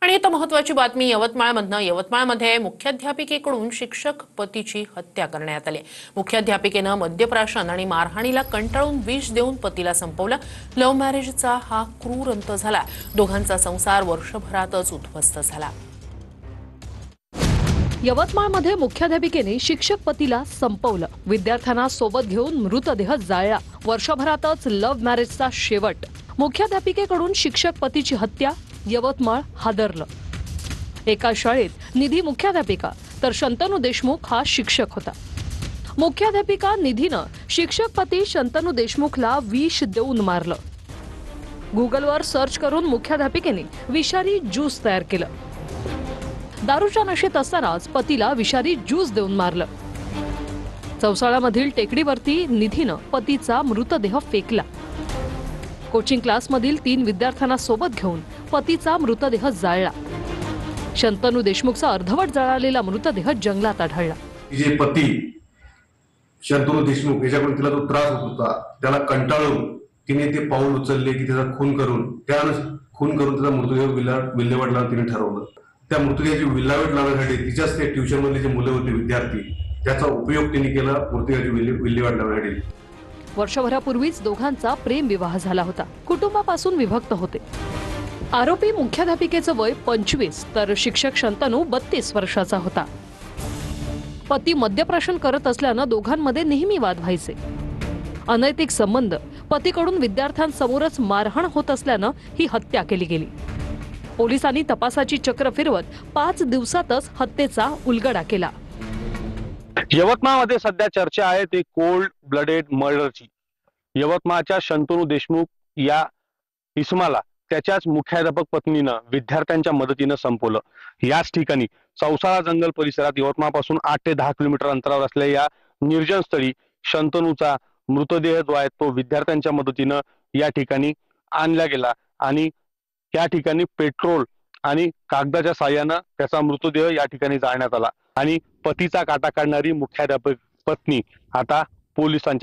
आणि आता महत्त्वाची बातमी यवतमाळमधनं. यवतमाळमध्ये मुख्याध्यापिकेकडून शिक्षक पतीची हत्या करण्यात आली. मुख्याध्यापिकेनं मद्यप्राशन आणि मारहाणीला कंटाळून विष देऊन पतीला संपवलं. लव्ह मॅरेजचा हा क्रूर अंत झाला. दोघांचा संसार वर्षभरातच उद्ध्वस्त झाला. यवतमाळमध्ये मुख्याध्यापिकेने शिक्षक पतीला संपवलं. विद्यार्थ्यांना सोबत घेऊन मृतदेह जाळला. वर्षभरातच लव्ह मॅरेजचा शेवट. मुख्याध्यापिकेकडून शिक्षक पतीची हत्या. यवतमाळ हादरलं. एका शाळेत निधी मुख्याध्यापिका तर शंतनू देशमुख हा शिक्षक होता. मुख्याध्यापिका निधीनं शिक्षक पती शंतनू देशमुखला विष देऊन मारलं. गुगलवर सर्च करून मुख्याध्यापिकेने विषारी ज्यूस तयार केलं. दारूच्या नशेत असतानाच पतीला विषारी ज्यूस देऊन मारलं. चौसाळ्यामधील टेकडीवरती निधीनं पतीचा मृतदेह फेकला. कोचिंग क्लासमधील 3 विद्यार्थ्यांना सोबत घेऊन पतीचा मृतदेह जाळला. शंतनू देशमुखचा अर्धवट जळालेला मृतदेह जंगलात आढळला. तिचे पती शंतनू देशमुख याच्याकडून तिला जो त्रास होत होता त्याला कंटाळून तिने ते पाऊल उचलले की त्याचा खून करून त्याचा मृतदेह विल्हेवाट लावून तिने ठरवलं. त्या मृतदेहाची विल्हेवाट लावण्यासाठी तिच्याच ते ट्युशन मधले जे मुलं होते विद्यार्थी त्याचा उपयोग तिने केला मृतदेहाची विल्हेवाट लावण्यासाठी. वर्षभरापूर्वीच दोघांचा प्रेम विवाह झाला होता. कुटुंबापासून विभक्त होते. आरोपी मुख्याध्यापिकेचं वय 25 तर शिक्षक शंतनू 32 वर्षाचा होता. पती मद्यप्राशन करत असल्यानं दोघांमध्ये नेहमी वाद व्हायचे. अनैतिक संबंध, पतीकडून विद्यार्थ्यांसमोरच मारहाण होत असल्यानं ही हत्या केली गेली. पोलिसांनी तपासाची चक्र फिरवत 5 दिवसातच हत्येचा उलगडा केला. यवतमाळमध्ये सध्या चर्चा आहे ते कोल्ड ब्लडेड मर्डरची. यवतमाळच्या शंतनू देशमुख या इसमाला त्याच्याच मुख्याध्यापक पत्नीनं विद्यार्थ्यांच्या मदतीनं संपवलं. याच ठिकाणी चौसाळा जंगल परिसरात यवतमाळपासून 8 ते 10 किलोमीटर अंतरावर असलेल्या या निर्जन स्थळी शंतनूचा मृतदेह जो आहे तो विद्यार्थ्यांच्या मदतीनं या ठिकाणी आणला गेला आणि या ठिकाणी पेट्रोल आणि कागदाच्या साह्यानं त्याचा मृतदेह या ठिकाणी जाळण्यात आला आणि पतीचा काटा काढणारी मुख्याध्यापक पत्नी आता पोलिसांच्या